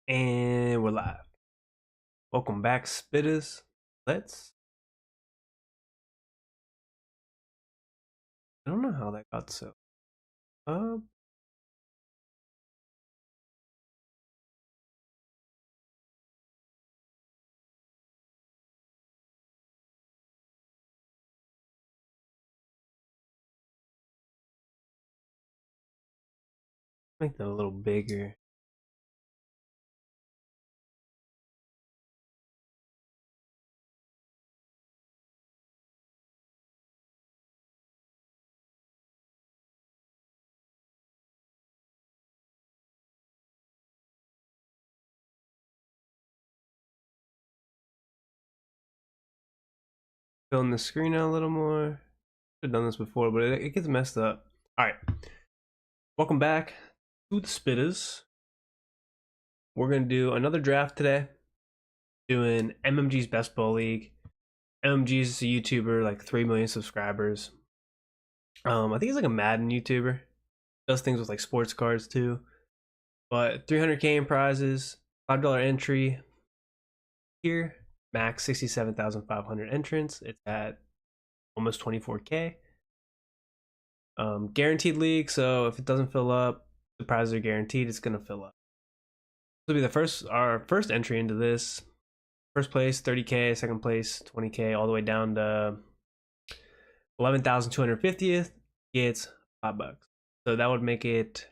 And we're live. Welcome back, Spitters. Let's. I don't know how that got so. Make that a little bigger. Filling the screen out a little more. I've done this before, but it gets messed up. All right. Welcome back to the Spitters. We're gonna do another draft today. Doing MMG's Best Ball League. MMG's a YouTuber, like 3 million subscribers. I think he's like a Madden YouTuber. Does things with like sports cards too. But 300K in prizes, $5 entry here, max 67,500 entrants. It's at almost 24K. Guaranteed league, so if it doesn't fill up, the prizes are guaranteed. It's gonna fill up. This will be our first entry into this. First place 30K, second place 20K, all the way down to 11,250th gets $5. So that would make it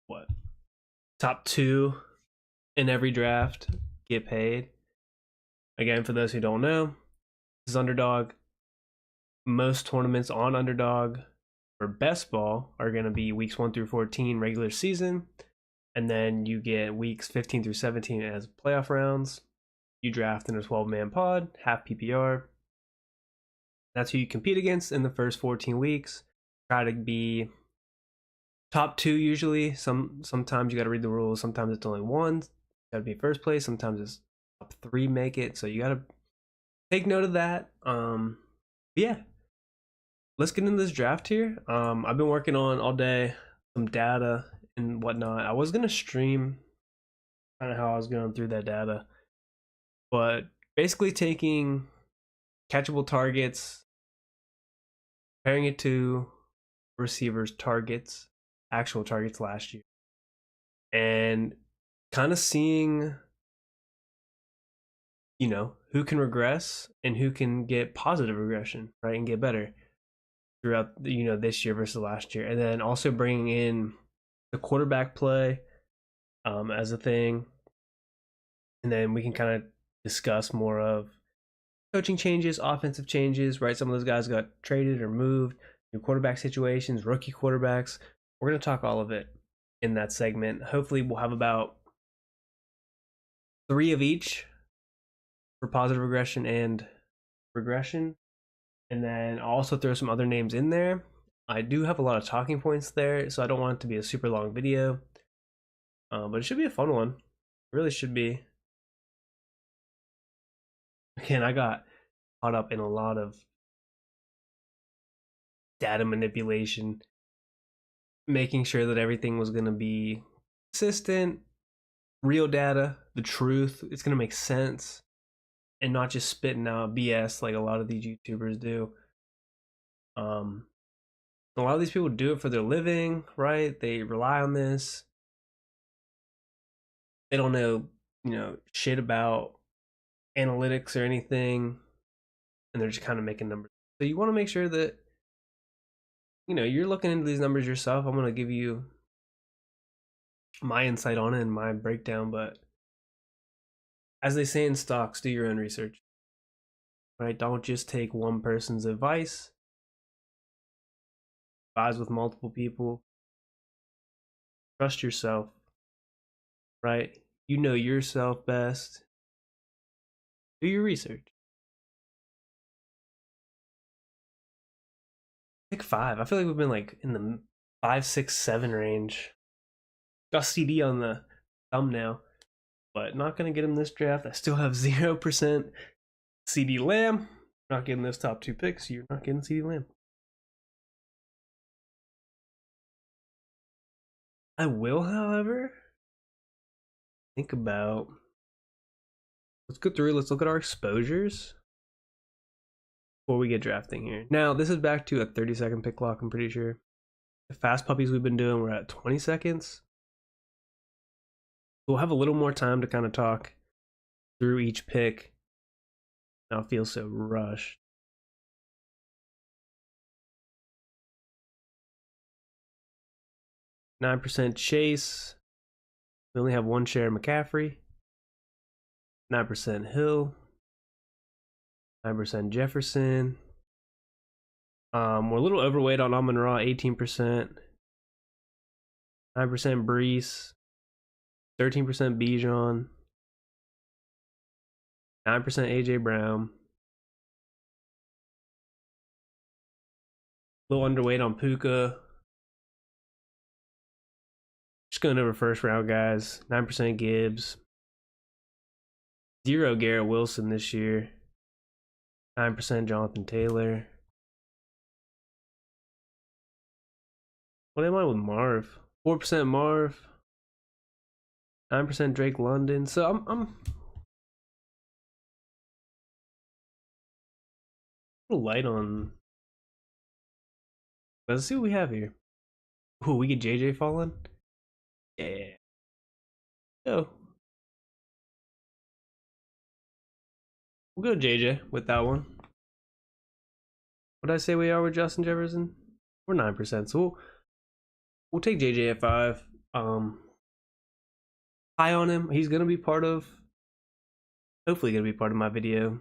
what? Top 2 in every draft get paid. Again, for those who don't know, this is Underdog. Most tournaments on Underdog for Best Ball are going to be weeks 1 through 14 regular season, and then you get weeks 15 through 17 as playoff rounds. You draft in a 12-man pod, half PPR. That's who you compete against in the first 14 weeks. Try to be top 2 usually. Sometimes you got to read the rules. Sometimes it's only one. Got to be first place. Sometimes it's top 3 make it. So you got to take note of that. Yeah. Let's get into this draft here. I've been working on all day some data and whatnot. I was gonna stream kind of how I was going through that data, but basically taking catchable targets, comparing it to receivers' targets, actual targets last year, and kind of seeing, who can regress and who can get positive regression, right, and get better throughout this year versus last year, and then also bringing in the quarterback play as a thing, and then we can kind of discuss more of coaching changes, offensive changes, right? Some of those guys got traded or moved, new quarterback situations, rookie quarterbacks. We're going to talk all of it in that segment. Hopefully we'll have about 3 of each for positive regression and regression. And then I'll also throw some other names in there. I do have a lot of talking points there, so I don't want it to be a super long video. But it should be a fun one. It really should be. Again, I got caught up in a lot of data manipulation, making sure that everything was going to be consistent, real data, the truth. It's going to make sense, and not just spitting out BS like a lot of these YouTubers do. A lot of these people do it for their living, right? They rely on this. They don't know, shit about analytics or anything, and they're just kind of making numbers. So you want to make sure that you're looking into these numbers yourself. I'm going to give you my insight on it and my breakdown, but as they say in stocks, do your own research, right? Don't just take one person's advice. Advise with multiple people. Trust yourself, right? You know yourself best. Do your research. Pick 5. I feel like we've been like in the 5, 6, 7 range. Got CD on the thumbnail, but not gonna get him this draft. I still have 0% CD Lamb. Not getting those top 2 picks. You're not getting CD Lamb. I will, however, think about. Let's go through. Let's look at our exposures before we get drafting here. Now, this is back to a 30-second pick clock, I'm pretty sure. The fast puppies we've been doing, we're at 20 seconds. We'll have a little more time to kind of talk through each pick. I don't feel so rushed. %9 Chase. We only have one share of McCaffrey. 9% Hill. 9% Jefferson. We're a little overweight on Amon-Ra, 18%. 9% Brees. 13% Bijan. 9% AJ Brown. A little underweight on Puka. Just going over first round guys. 9% Gibbs. 0 Garrett Wilson this year. 9% Jonathan Taylor. What am I with Marv? 4% Marv. 9% Drake London. So I'm a little light on. Let's see what we have here. Ooh, we get JJ falling. Yeah. Oh. We'll go JJ with that one. What did I say we are with Justin Jefferson? We're 9%. So we'll take JJ at 5. High on him. He's gonna be hopefully gonna be part of my video.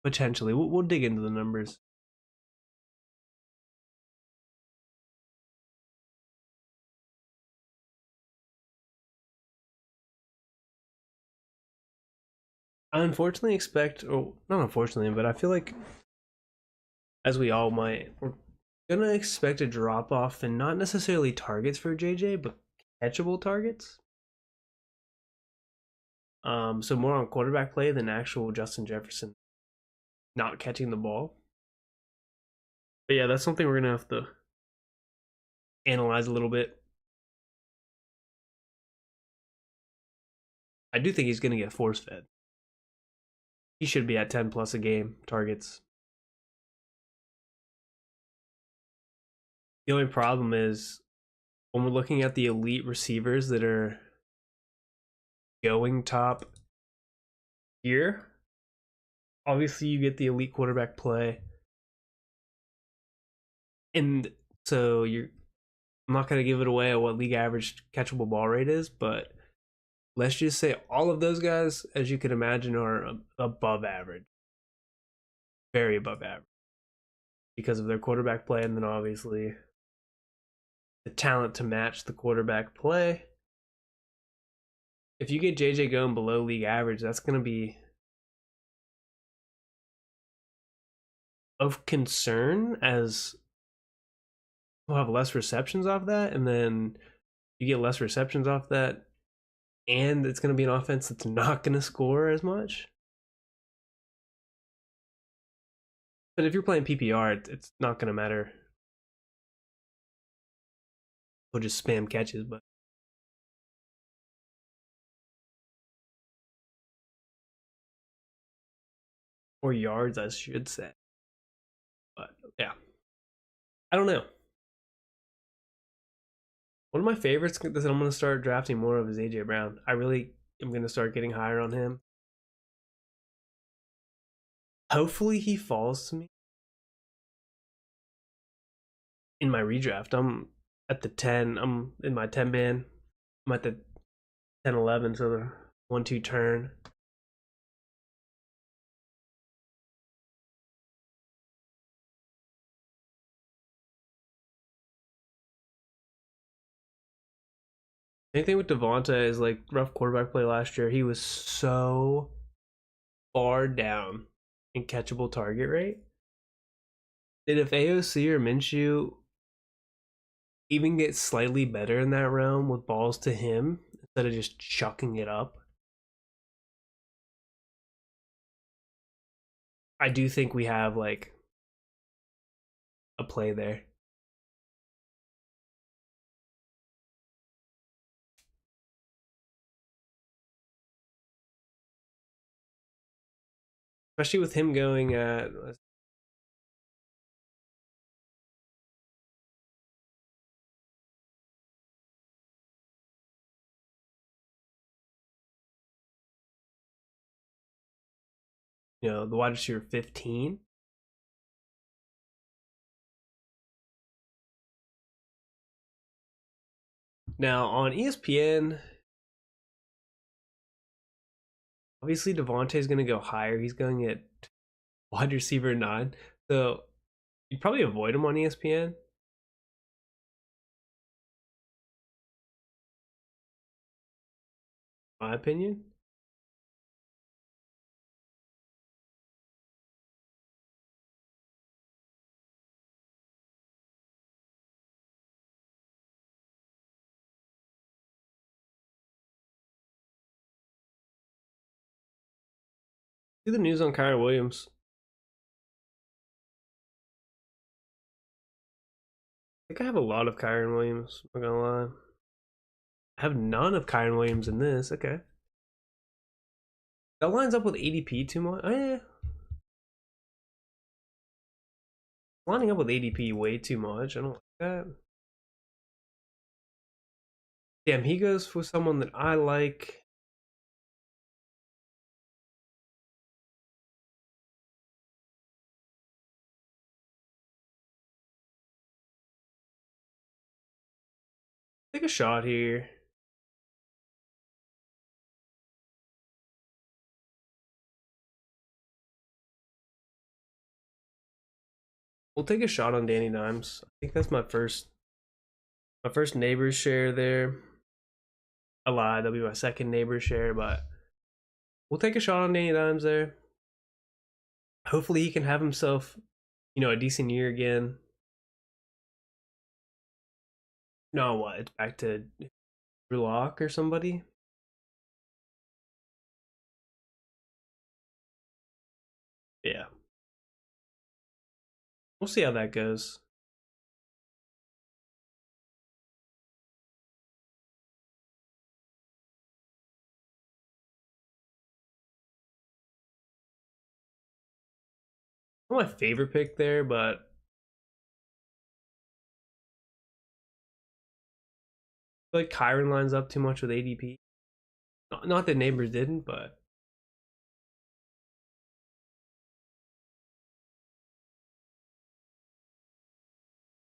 Potentially. We'll dig into the numbers. I unfortunately expect, or not unfortunately, but I feel like, as we all might, we're gonna expect a drop off and not necessarily targets for JJ, but catchable targets. So more on quarterback play than actual Justin Jefferson not catching the ball. But yeah, that's something we're gonna have to analyze a little bit. I do think he's gonna get force fed. He should be at 10 plus a game targets. The only problem is when we're looking at the elite receivers that are going top here, obviously you get the elite quarterback play. And so I'm not going to give it away at what league average catchable ball rate is, but let's just say all of those guys, as you can imagine, are above average. Very above average. Because of their quarterback play, and then obviously the talent to match the quarterback play. If you get JJ going below league average, that's going to be of concern, as we'll have less receptions off that, and then you get less receptions off that, and it's going to be an offense that's not going to score as much. But if you're playing PPR, it's not going to matter. We'll just spam catches, but or yards, I should say. But yeah, I don't know. One of my favorites that I'm going to start drafting more of is AJ Brown. I really am going to start getting higher on him. Hopefully he falls to me in my redraft. I'm at the 10. I'm in my 10 man. I'm at the 10-11, so the 1-2 turn. Anything with Devonta is like rough quarterback play last year. He was so far down in catchable target rate that if AOC or Minshew even get slightly better in that realm with balls to him instead of just chucking it up, I do think we have like a play there. especially with him going at the wide receiver 15. Now on ESPN, obviously Devontae's going to go higher. He's going at wide receiver 9, so you'd probably avoid him on ESPN. My opinion. See the news on Kyren Williams. I think I have a lot of Kyren Williams. I'm not gonna lie. I have none of Kyren Williams in this. Okay. That lines up with ADP too much. Lining up with ADP way too much. I don't like that. Damn, he goes for someone that I like. Take a shot here. We'll take a shot on Danny Dimes. I think that's my first neighbor's share there. I lied, that'll be my second neighbor's share, but we'll take a shot on Danny Dimes there. Hopefully he can have himself, a decent year again. No, what? It's back to Drew Lock or somebody? Yeah. We'll see how that goes. Not my favorite pick there, but I feel like Kyren lines up too much with ADP. Not that neighbors didn't, but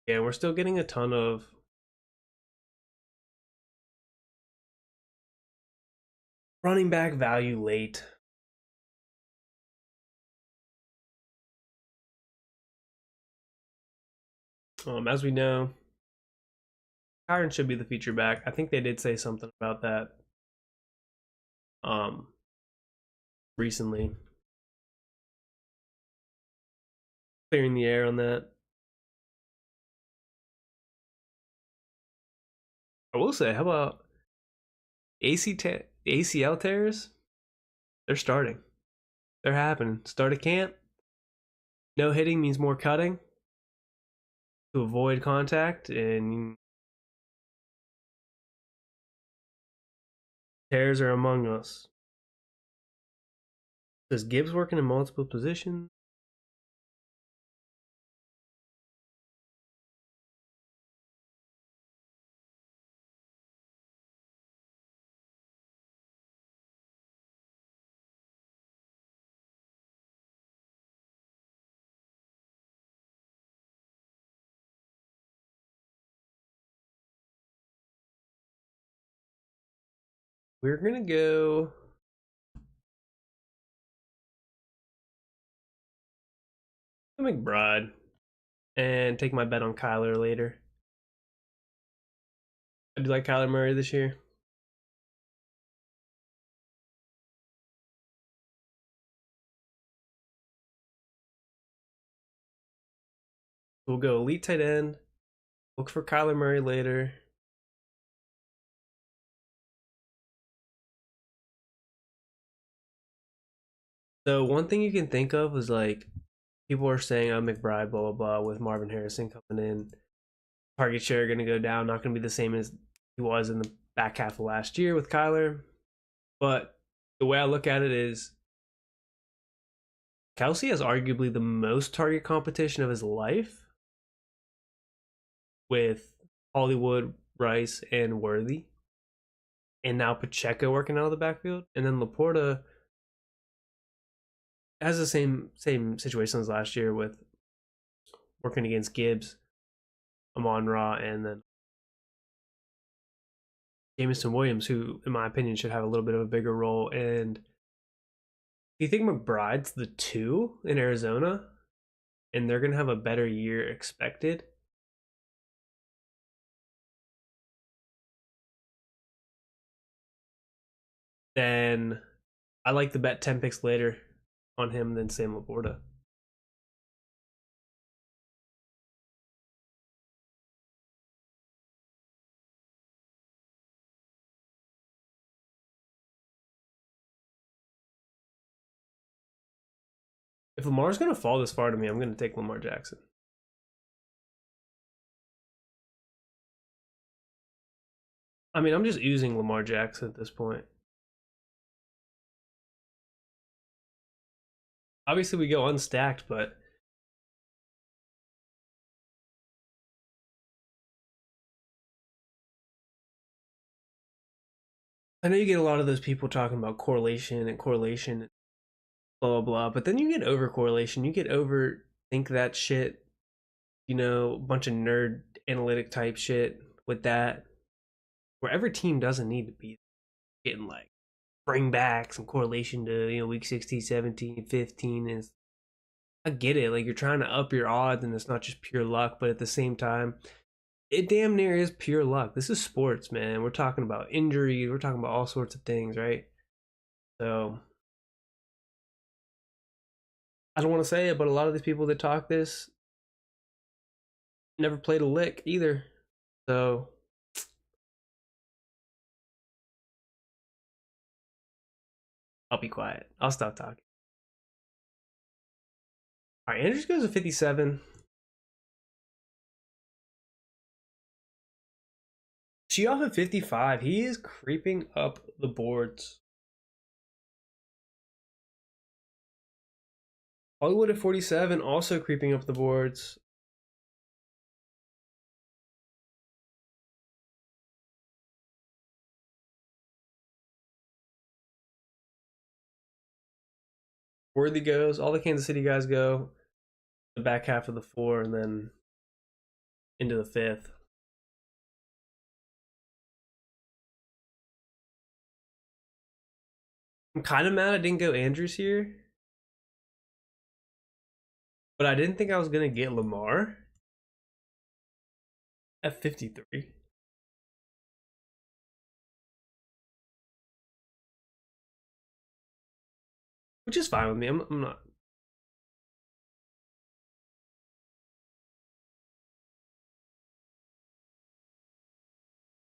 yeah, we're still getting a ton of running back value late. As we know, Kyren should be the feature back. I think they did say something about that recently. Clearing the air on that. I will say, how about ACL tears? They're starting. They're happening. Start a camp. No hitting means more cutting to avoid contact, and tears are among us. Does Gibbs working in multiple positions? We're gonna go McBride and take my bet on Kyler later. I do like Kyler Murray this year. We'll go elite tight end. Look for Kyler Murray later. So one thing you can think of is like people are saying, "Oh, McBride, blah blah blah," with Marvin Harrison coming in. Target share going to go down. Not going to be the same as he was in the back half of last year with Kyler. But the way I look at it is Kelsey has arguably the most target competition of his life with Hollywood, Rice, and Worthy. And now Pacheco working out of the backfield. And then Laporta has the same situation as last year with working against Gibbs, Amon-Ra, and then Jameson Williams, who, in my opinion, should have a little bit of a bigger role. And do you think McBride's the 2 in Arizona, and they're going to have a better year expected? Then I like the bet 10 picks later on him than Sam Laporta. If Lamar's going to fall this far to me, I'm going to take Lamar Jackson. I mean, I'm just using Lamar Jackson at this point. Obviously, we go unstacked, but I know you get a lot of those people talking about correlation, blah, blah, blah. But then you get over correlation. You get over think that shit, a bunch of nerd analytic type shit with that, where every team doesn't need to be getting like bring back some correlation to week 16, 17, 15. And I get it, like you're trying to up your odds and it's not just pure luck, but at the same time it damn near is pure luck. This is sports, man. We're talking about injuries, we're talking about all sorts of things, right? So I don't want to say it, but a lot of these people that talk this never played a lick either. So I'll be quiet. I'll stop talking. All right, Andrews goes to 57. She off at 55. He is creeping up the boards. Hollywood at 47, also creeping up the boards. Worthy goes. All the Kansas City guys go. The back half of the 4 and then into the 5th. I'm kind of mad I didn't go Andrews here. But I didn't think I was going to get Lamar at 53. Which is fine with me. I'm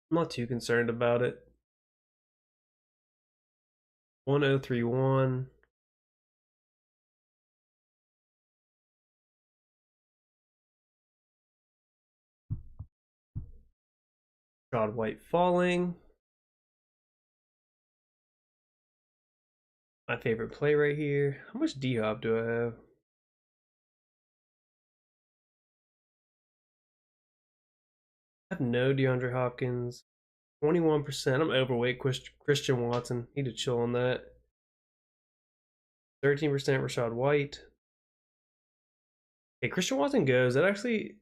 not too concerned about it. 1031. Rod White falling. My favorite play right here. How much D-Hop do I have? I have no DeAndre Hopkins. 21%. I'm overweight. Christian Watson. Need to chill on that. 13% Rashad White. Okay, Christian Watson goes. That actually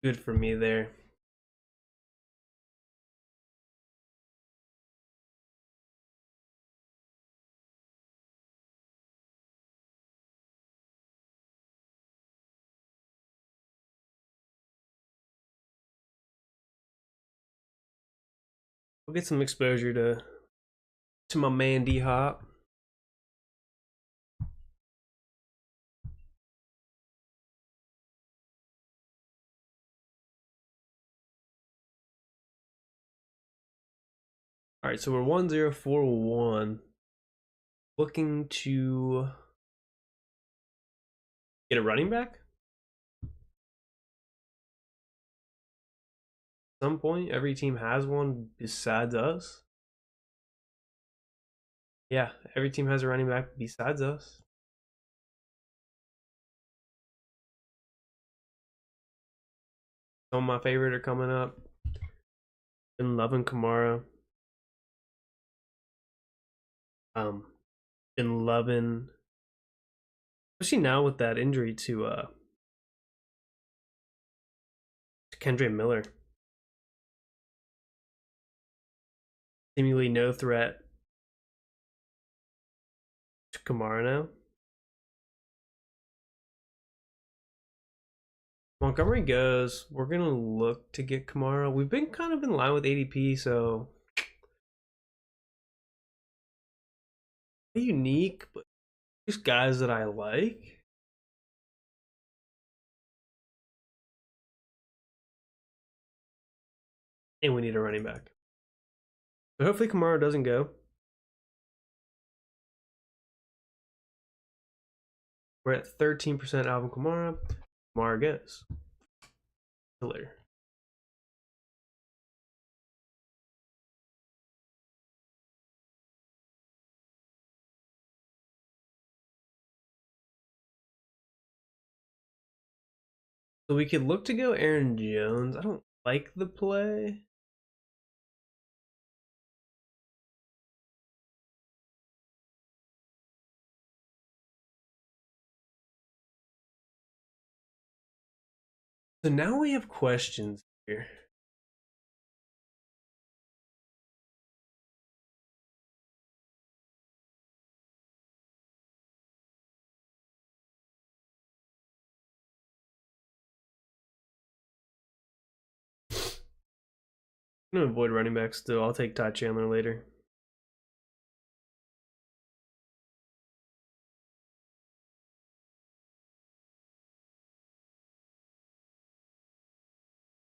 good for me there. We'll get some exposure to my man D-Hop. All right, so we're 1041. Looking to get a running back? At some point, every team has one besides us. Yeah, every team has a running back besides us. Some of my favorite are coming up. Been loving Kamara. Been loving, especially now with that injury to Kendre Miller. Seemingly no threat to Kamara now. Montgomery goes. We're gonna look to get Kamara. We've been kind of in line with ADP, so unique, but just guys that I like. And we need a running back. So hopefully Kamara doesn't go. We're at 13% Alvin Kamara. Kamara goes. See you later. So we could look to go Aaron Jones. I don't like the play. So now we have questions here. I'm gonna avoid running back still. I'll take Ty Chandler later.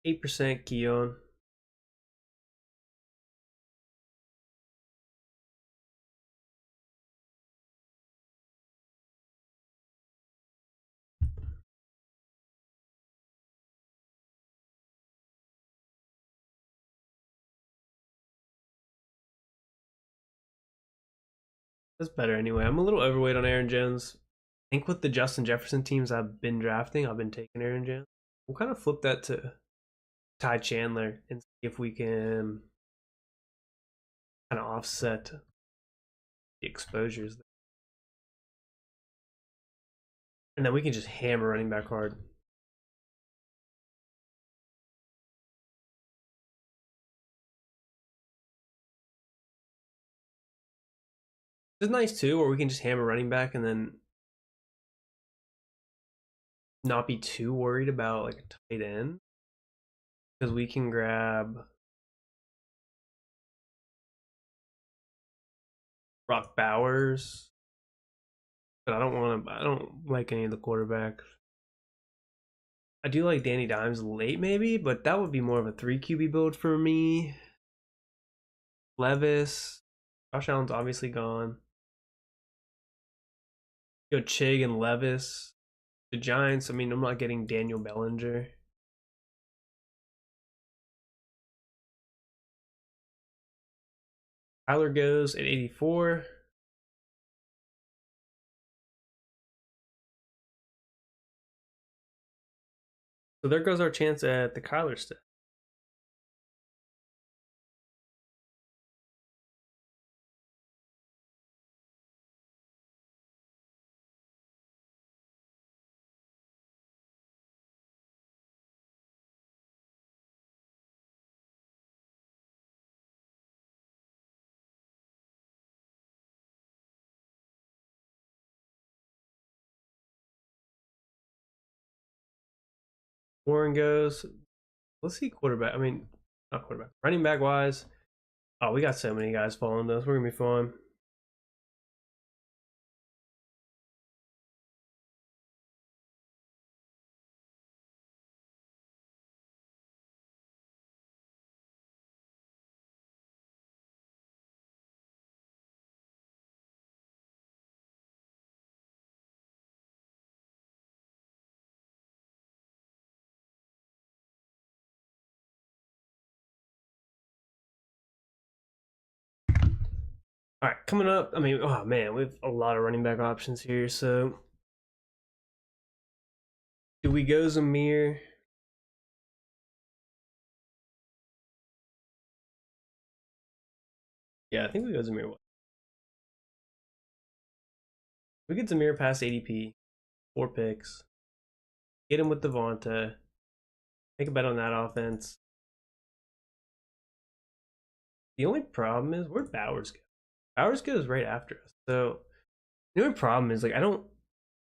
%, Keon. That's better anyway. I'm a little overweight on Aaron Jones. I think with the Justin Jefferson teams I've been drafting, I've been taking Aaron Jones. We'll kind of flip that to Ty Chandler and see if we can kind of offset the exposures. And then we can just hammer running back hard. It's nice too, where we can just hammer running back and then not be too worried about like a tight end. Because we can grab Brock Bowers. But I don't like any of the quarterbacks. I do like Danny Dimes late maybe, but that would be more of a 3 QB build for me. Levis. Josh Allen's obviously gone. Go Chig and Levis. The Giants, I mean, I'm not getting Daniel Bellinger. Tyler goes at 84. So there goes our chance at the Kyler step. Warren goes. Let's see quarterback. I mean, not quarterback. Running back wise. Oh, we got so many guys following us. We're going to be fine. All right, coming up. I mean, oh man, we have a lot of running back options here. So, do we go Zamir? Yeah, I think we go Zamir. We get Zamir past ADP, 4 picks, get him with Devonta, make a bet on that offense. The only problem is where'd Bowers go? Bowers goes right after us. So the only problem is like I don't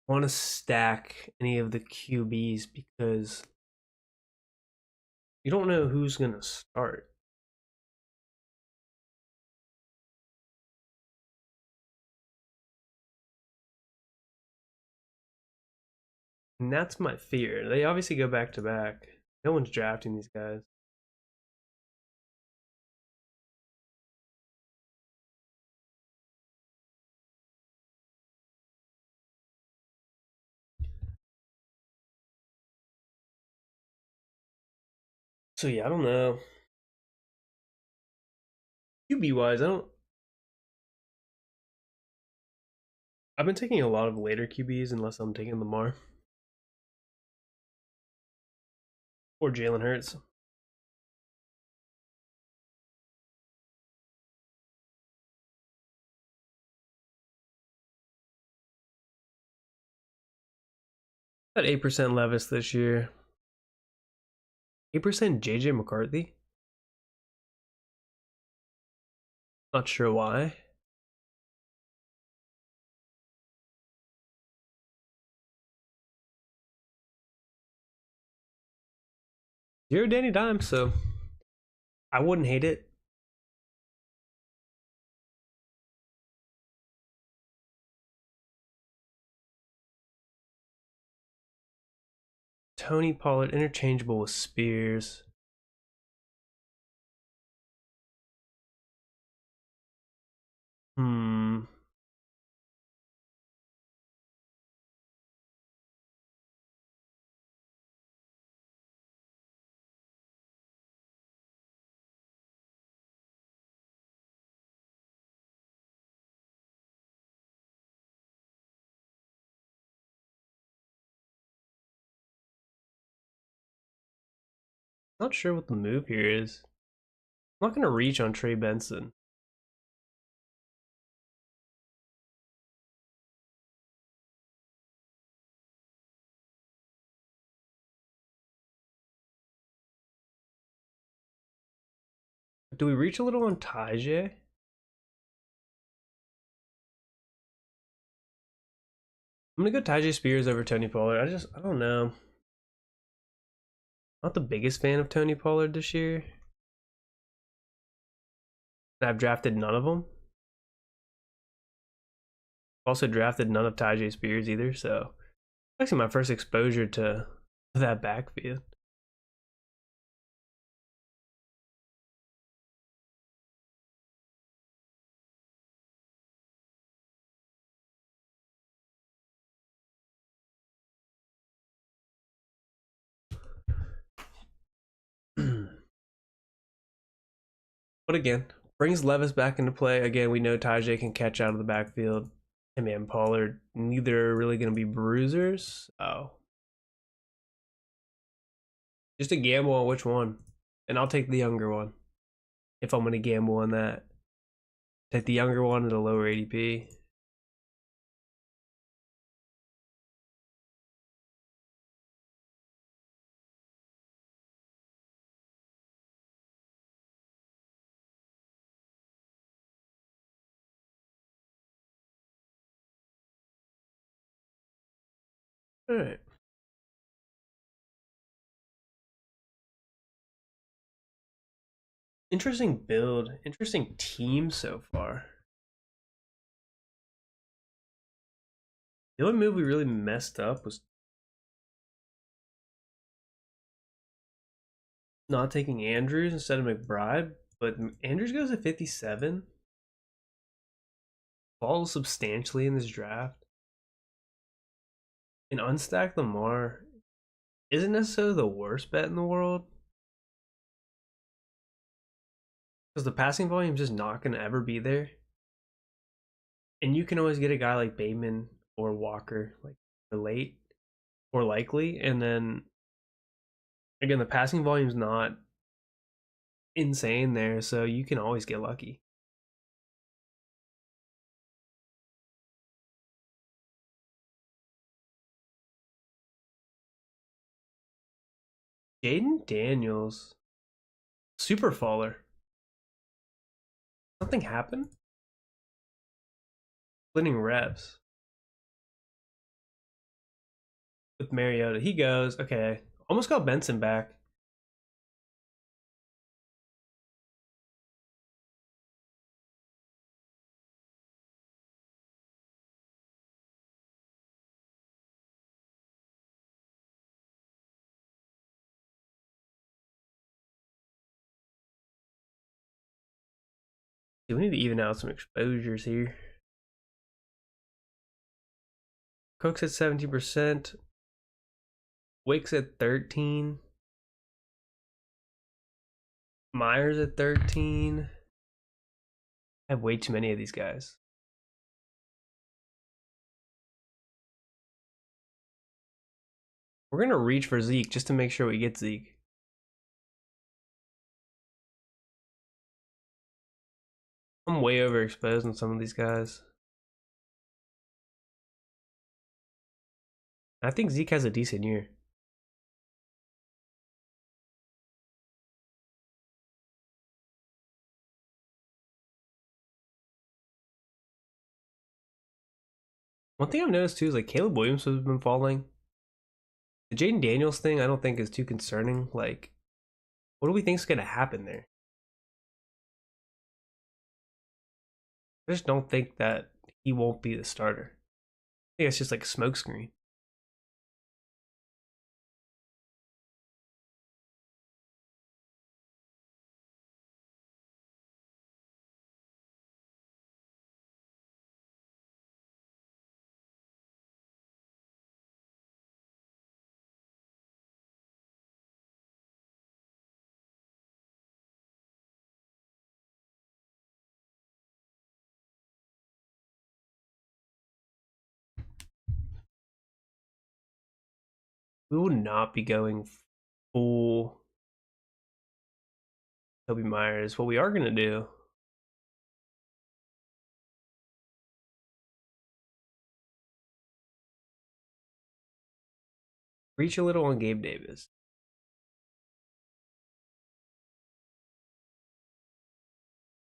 want to stack any of the QBs because you don't know who's gonna start. And that's my fear. They obviously go back to back. No one's drafting these guys. So yeah, I don't know. QB wise, I don't. I've been taking a lot of later QBs unless I'm taking Lamar or Jalen Hurts. At 8% Levis this year. 8% JJ McCarthy. Not sure why. Zero Danny Dimes, so I wouldn't hate it. Tony Pollard interchangeable with Spears. Hmm. Not sure what the move here is. I'm not gonna reach on Trey Benson. Do we reach a little on Tajay? I'm gonna go Tajay Spears over Tony Pollard. I don't know. Not the biggest fan of Tony Pollard this year. I've drafted none of them. Also drafted none of Tajay Spears either, so actually my first exposure to that backfield. But again, brings Levis back into play. Again, we know Tajay can catch out of the backfield. Him and Pollard, neither are really going to be bruisers. Oh. Just a gamble on which one. And I'll take the younger one. If I'm going to gamble on that. Take the younger one at a lower ADP. All right. Interesting build. Interesting team so far. The only move we really messed up was not taking Andrews instead of McBride. But Andrews goes at 57. Falls substantially in this draft. And unstack Lamar isn't necessarily the worst bet in the world. Because the passing volume is just not going to ever be there. And you can always get a guy like Bateman or Walker, like late or likely. And then, again, the passing volume's not insane there. So you can always get lucky. Jaden Daniels. Super faller. Something happened? Splitting reps. With Mariota. He goes. Okay. Almost got Benson back. Dude, we need to even out some exposures here. Cook's at 17%. Wicks at 13. Myers at 13. I have way too many of these guys. We're going to reach for Zeke just to make sure we get Zeke. I'm way overexposed on some of these guys. I think Zeke has a decent year. One thing I've noticed too is like Caleb Williams has been falling. The Jaden Daniels thing I don't think is too concerning. Like, what do we think is going to happen there? I just don't think that he won't be the starter. I think it's just like a smokescreen. We will not be going full Toby Myers. What we are going to do, reach a little on Gabe Davis.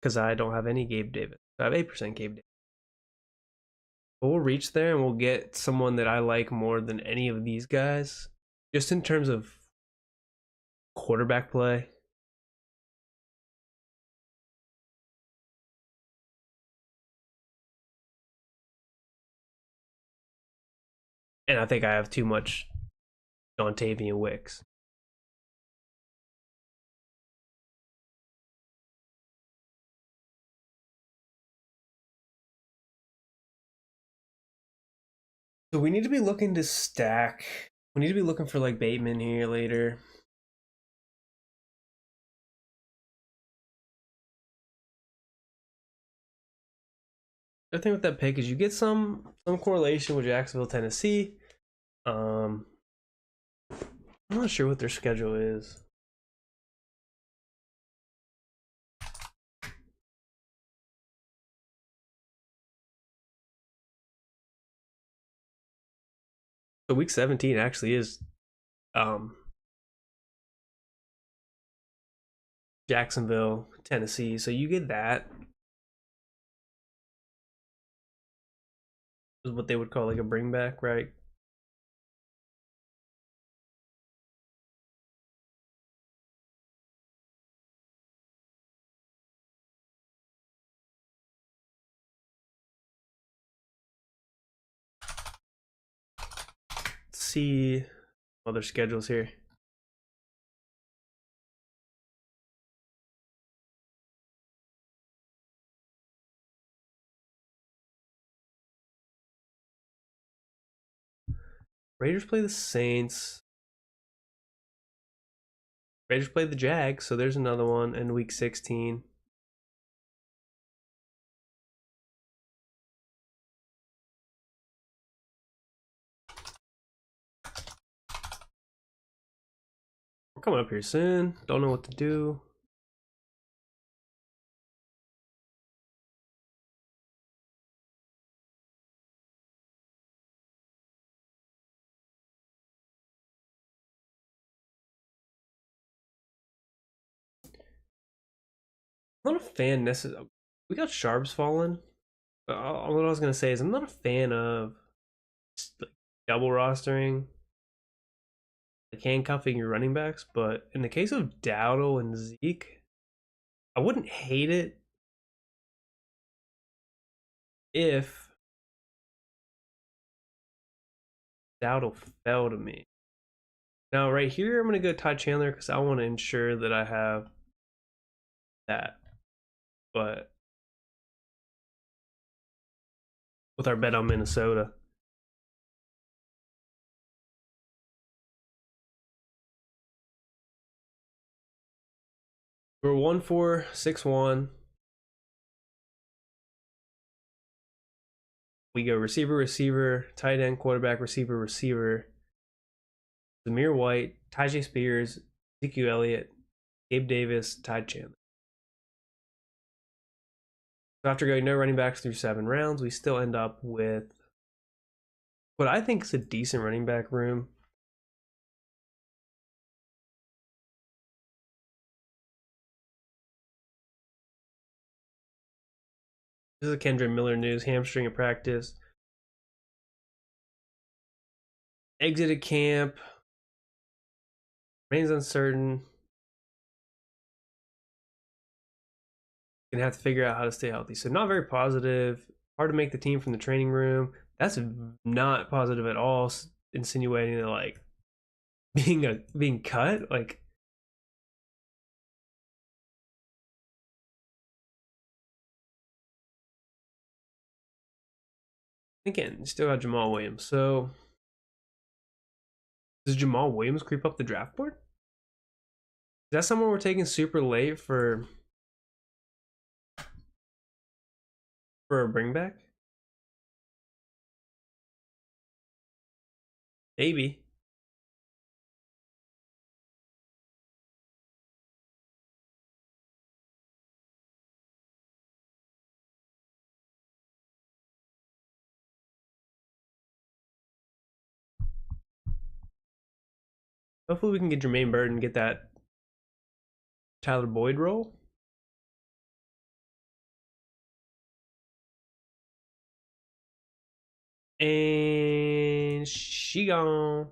Because I don't have any Gabe Davis. I have 8% Gabe Davis. But we'll reach there and we'll get someone that I like more than any of these guys. Just in terms of quarterback play. And I think I have too much Dontavian Wicks. So we need to be looking to stack. We need to be looking for like Bateman here later. The thing with that pick is you get some correlation with Jacksonville, Tennessee. I'm not sure what their schedule is. So week 17 actually is Jacksonville, Tennessee. So you get that. Is what they would call like a bring back, right? Let's see other schedules here. Raiders play the Saints. Raiders play the Jags, so there's another one in week 16. We're coming up here soon. Don't know what to do. I'm not a fan necessarily. We got Sharps falling. But what I was gonna say is I'm not a fan of like, double rostering, like handcuffing your running backs. But in the case of Dowdle and Zeke, I wouldn't hate it if Dowdle fell to me. Now, right here, I'm going to go Ty Chandler because I want to ensure that I have that. But with our bet on Minnesota, we're 1-4-6-1. We go receiver, receiver, tight end, quarterback, receiver, receiver. Zamir White, Tyjae Spears, Ezekiel Elliott, Gabe Davis, Ty Chandler. So after going no running backs through 7 rounds, we still end up with what I think is a decent running back room. This is a Kendra Miller news, hamstring at practice. Exited camp. Remains uncertain. Gonna have to figure out how to stay healthy. So not very positive. Hard to make the team from the training room. That's not positive at all. Insinuating that like being cut. Like again, you still got Jamal Williams. So does Jamal Williams creep up the draft board? Is that someone we're taking super late for a bring back? Maybe. Hopefully we can get Jermaine Burton, get that Tyler Boyd role. And she gone.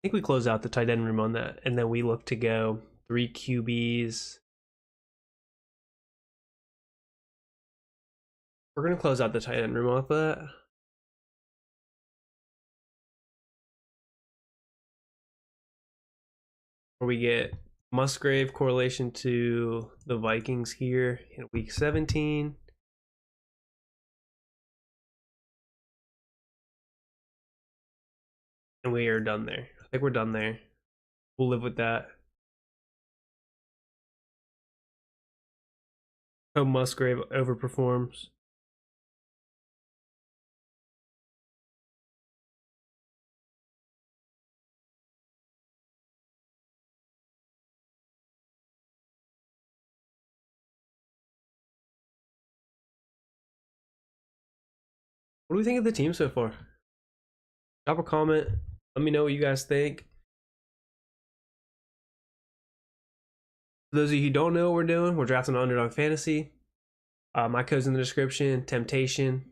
I think we close out the tight end room on that, and then we look to go 3 QBs. We're going to close out the tight end room off that. Where we get Musgrave correlation to the Vikings here in week 17. And we are done there. I think we're done there. We'll live with that. Hope Musgrave overperforms. What do we think of the team so far? Drop a comment. Let me know what you guys think. For those of you who don't know what we're doing, we're drafting on Underdog Fantasy. My code's in the description. Temptation.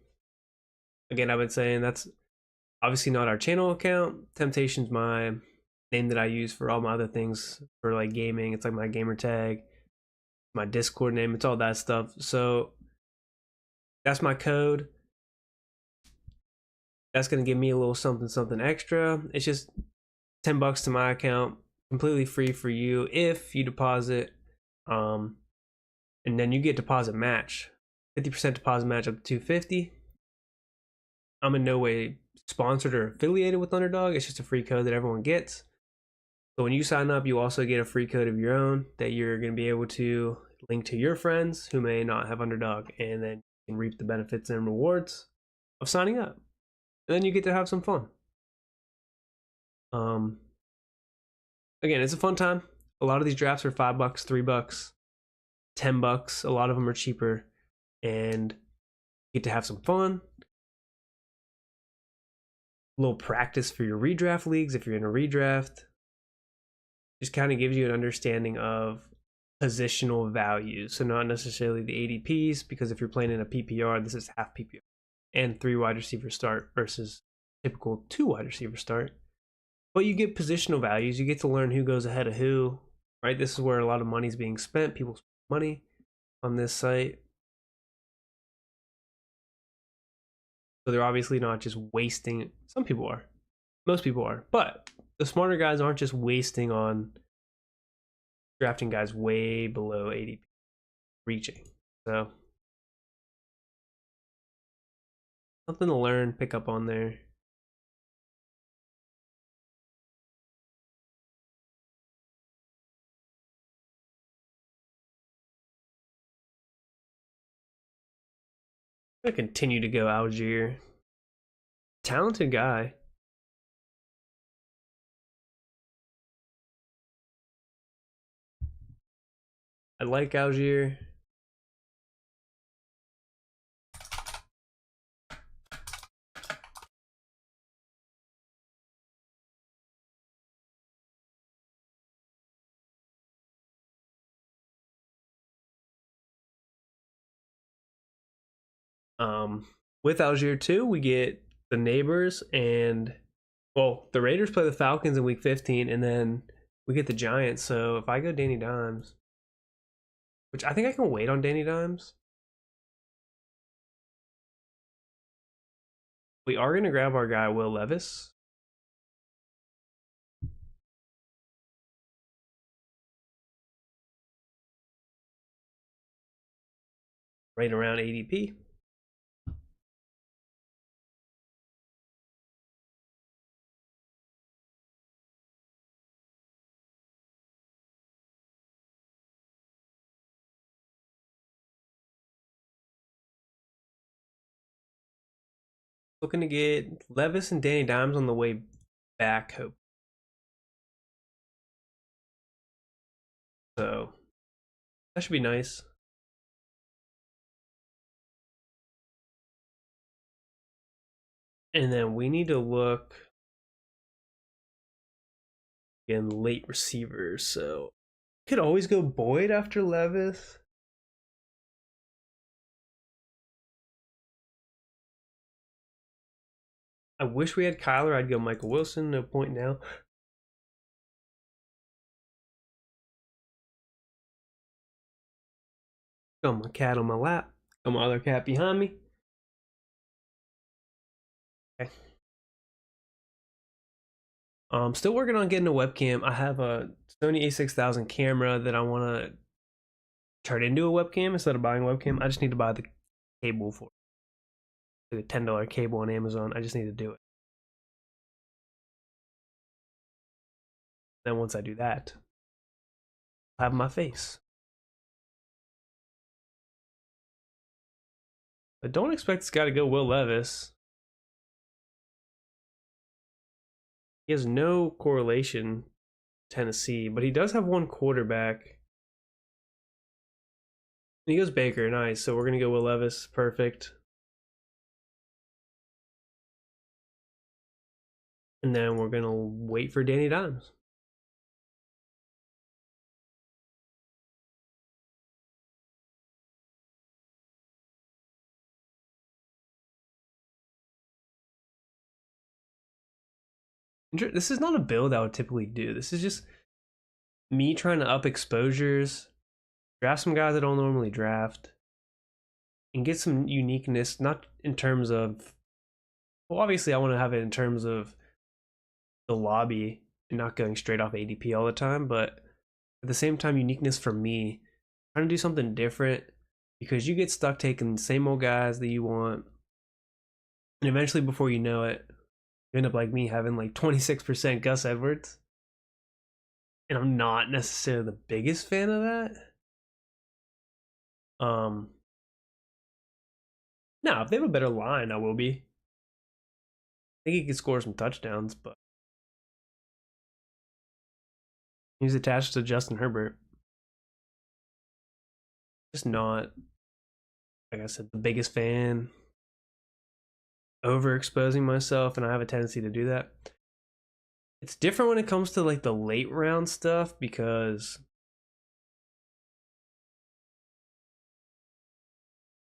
Again, I've been saying that's obviously not our channel account. Temptation's my name that I use for all my other things for like gaming. It's like my gamer tag, my Discord name. It's all that stuff. So that's my code. That's gonna give me a little something extra. It's just $10 to my account, completely free for you if you deposit. And then you get deposit match, 50% deposit match up to $250. I'm in no way sponsored or affiliated with Underdog. It's just a free code that everyone gets. So when you sign up, you also get a free code of your own that you're going to be able to link to your friends who may not have Underdog, and then you can reap the benefits and rewards of signing up. And then you get to have some fun. Again, it's a fun time. A lot of these drafts are $5, $3. $10. A lot of them are cheaper, and you get to have some fun. A little practice for your redraft leagues if you're in a redraft. Just kind of gives you an understanding of positional values. So not necessarily the ADPs, because if you're playing in a PPR, this is half PPR and 3 wide receiver start versus typical 2 wide receiver start. But you get positional values. You get to learn who goes ahead of who, right? This is where a lot of money is being spent. People spend money on this site. So they're obviously not just wasting. Some people are. Most people are. But the smarter guys aren't just wasting on drafting guys way below ADP reaching. So something to learn, pick up on there. I'm gonna continue to go Algier. Talented guy. I like Algier. With Algier too, we get the neighbors, and well, the Raiders play the Falcons in week 15, and then we get the Giants. So if I go Danny Dimes, which I think I can wait on Danny Dimes, we are gonna grab our guy Will Levis. Right around ADP. Looking to get Levis and Danny Dimes on the way back, hope. So that should be nice. And then we need to look in late receivers. So could always go Boyd after Levis. I wish we had Kyler. I'd go Michael Wilson. No point now. Got my cat on my lap. Got my other cat behind me. Okay. Still working on getting a webcam. I have a Sony a6000 camera that I want to turn into a webcam instead of buying a webcam. I just need to buy the cable for it. Like a $10 cable on Amazon. I just need to do it. Then once I do that, I'll have my face. But don't expect this guy to go Will Levis. He has no correlation to Tennessee, but he does have one quarterback. He goes Baker, nice. So we're going to go Will Levis, perfect. And then we're going to wait for Danny Dimes. This is not a build I would typically do. This is just me trying to up exposures, draft some guys I don't normally draft, and get some uniqueness, not in terms of, well, obviously I want to have it in terms of the lobby and not going straight off ADP all the time, but at the same time, uniqueness for me, trying to do something different, because you get stuck taking the same old guys that you want, and eventually before you know it, you end up like me having like 26% Gus Edwards, and I'm not necessarily the biggest fan of that. Now if they have a better line, I will be. I think he could score some touchdowns, but he's attached to Justin Herbert. just not, like I said, the biggest fan. Overexposing myself, and I have a tendency to do that. It's different when it comes to like the late round stuff because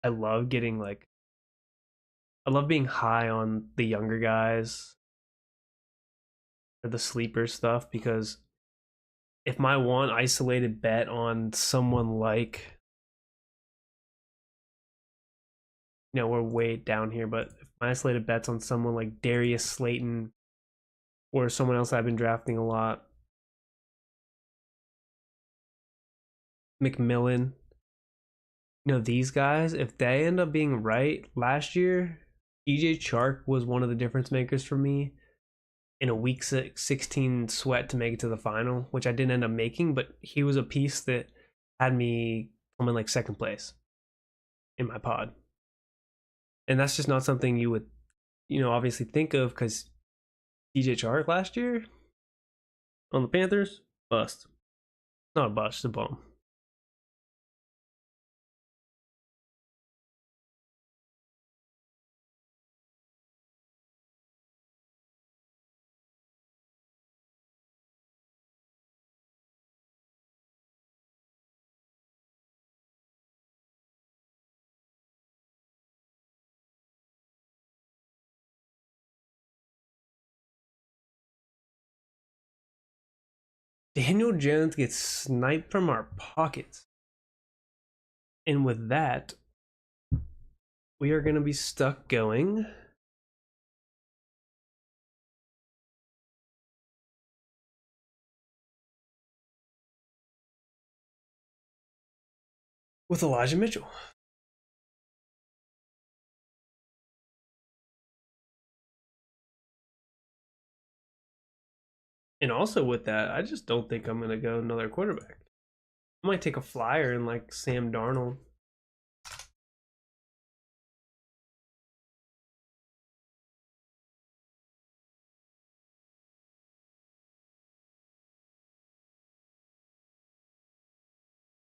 I love getting like I love being high on the younger guys or the sleeper stuff because if my one isolated bet on someone like, we're way down here, but if my isolated bets on someone like Darius Slayton or someone else I've been drafting a lot, McMillan, these guys, if they end up being right, last year, DJ Chark was one of the difference makers for me in a week 16 sweat to make it to the final, which I didn't end up making, but he was a piece that had me come in like second place in my pod. And that's just not something you would, obviously think of because DJ Chark last year on the Panthers, bust. Not a bust, a bum. Daniel Jones gets sniped from our pockets. And with that, we are going to be stuck going with Elijah Mitchell. And also with that, I just don't think I'm going to go another quarterback. I might take a flyer in like Sam Darnold.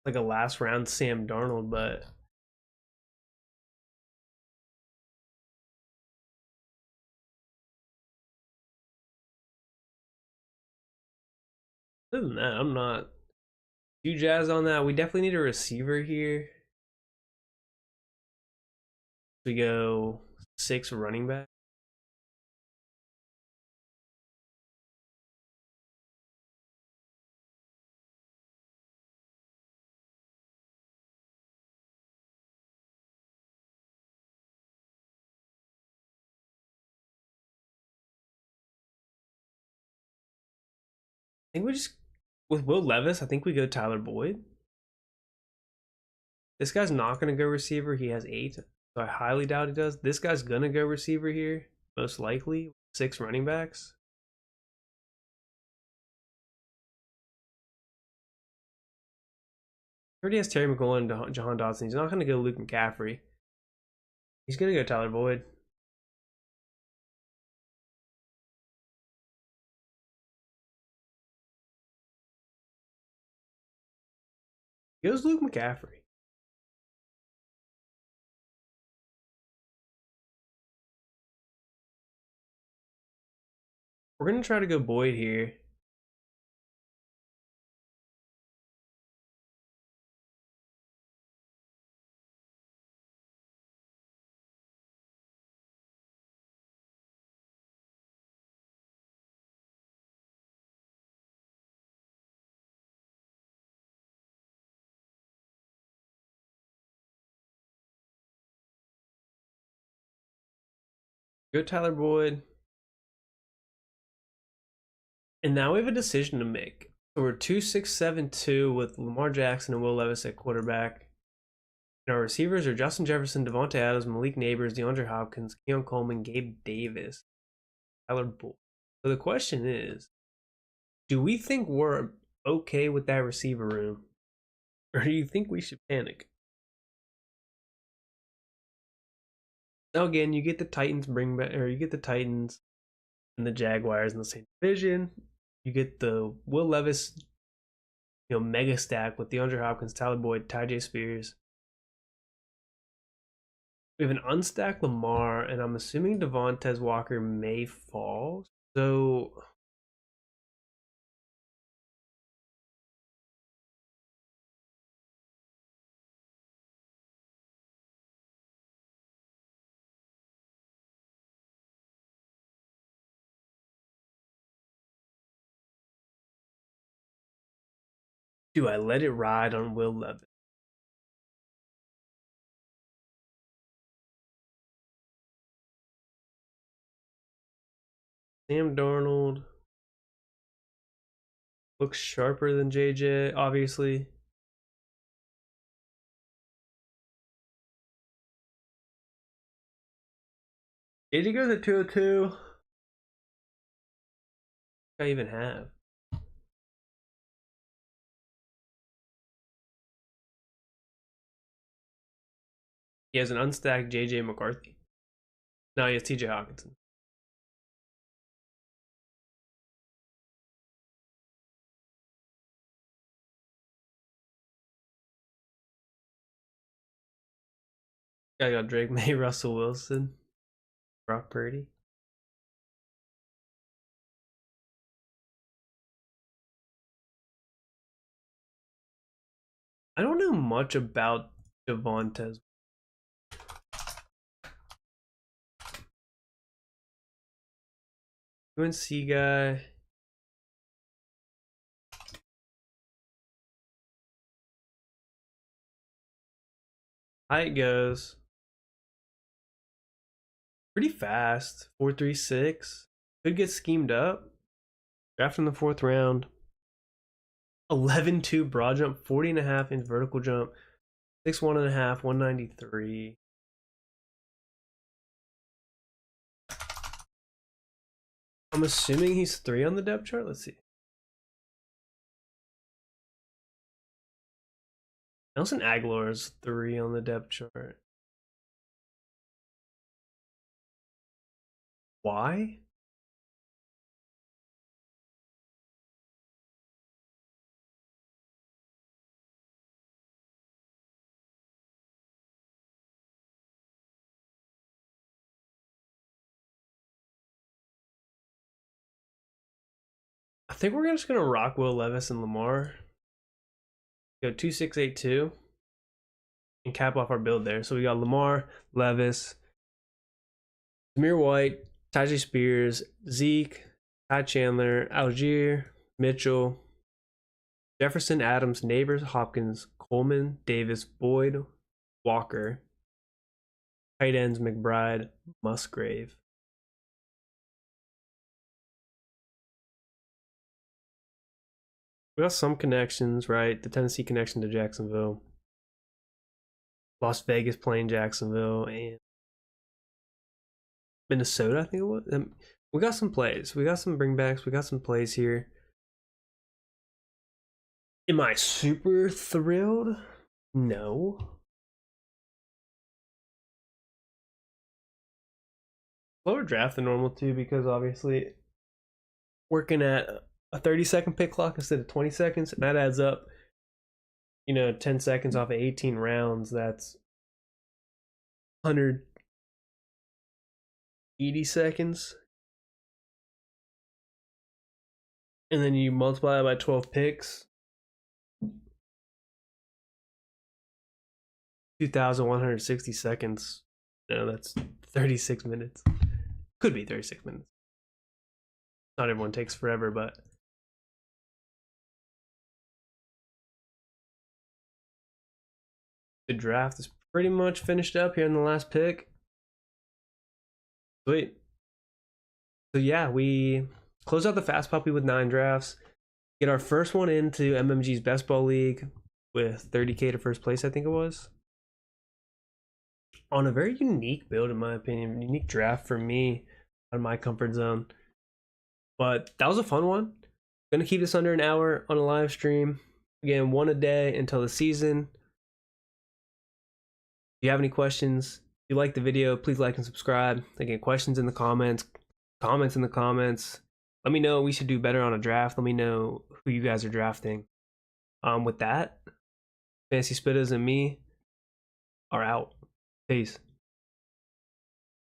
Like a last round Sam Darnold, but other than that, I'm not too jazzed on that. We definitely need a receiver here. We go 6 running back. I think we just, with Will Levis, I think we go Tyler Boyd. This guy's not going to go receiver. He has 8. So I highly doubt he does. This guy's going to go receiver here, most likely. 6 running backs. He already has Terry McLaurin and Jahan Dotson. He's not going to go Luke McCaffrey. He's going to go Tyler Boyd. He goes Luke McCaffrey. We're going to try to go Boyd here. Go Tyler Boyd. And now we have a decision to make. So we're 2-6-7-2 with Lamar Jackson and Will Levis at quarterback. And our receivers are Justin Jefferson, Devontae Adams, Malik Neighbors, DeAndre Hopkins, Keon Coleman, Gabe Davis, Tyler Boyd. So the question is, do we think we're okay with that receiver room? Or do you think we should panic? Now again, you get the Titans and the Jaguars in the same division. You get the Will Levis, mega stack with DeAndre Hopkins, Tyler Boyd, Tyjae Spears, We have an unstacked Lamar, and I'm assuming Devontae Walker may fall. So do I let it ride on Will Levis? Sam Darnold looks sharper than JJ, obviously. JJ goes at 202. I even have. He has an unstacked JJ McCarthy. No, he has TJ Hawkinson. I got Drake May, Russell Wilson, Brock Purdy. I don't know much about Devontae. UNC guy. Height goes pretty fast. 4.36. Could get schemed up. Draft in the 4th round. 11.2 broad jump, 40.5 inch vertical jump, 6'1.5", 193. I'm assuming he's 3 on the depth chart. Let's see. Nelson Aguilar is 3 on the depth chart. Why? I think we're just gonna rock Will Levis and Lamar. Go 2.682 and cap off our build there. So we got Lamar, Levis, Zamir White, Tajay Spears, Zeke, Ty Chandler, Algier, Mitchell, Jefferson, Adams, Neighbors, Hopkins, Coleman, Davis, Boyd, Walker, tight ends, McBride, Musgrave. We got some connections, right? The Tennessee connection to Jacksonville. Las Vegas playing Jacksonville and Minnesota, I think it was. We got some plays. We got some bringbacks. We got some plays here. Am I super thrilled? No. Lower draft than normal too, because obviously working at a 30-second pick clock instead of 20 seconds, and that adds up. 10 seconds off of 18 rounds, that's 180 seconds. And then you multiply it by 12 picks. 2,160 seconds. No, that's 36 minutes. Could be 36 minutes. Not everyone takes forever, but the draft is pretty much finished up here in the last pick. Sweet. So yeah, we close out the Fast Puppy with 9 drafts. Get our first one into MMG's Best Ball League with 30K to first place, I think it was. On a very unique build, in my opinion. Unique draft for me out of my comfort zone. But that was a fun one. Gonna keep this under an hour on a live stream. Again, 1 a day until the season. If you have any questions, if you like the video, please like and subscribe. Again, questions in the comments, comments in the comments. Let me know we should do better on a draft. Let me know who you guys are drafting. With that, Fantasy Spitters and me are out. Peace.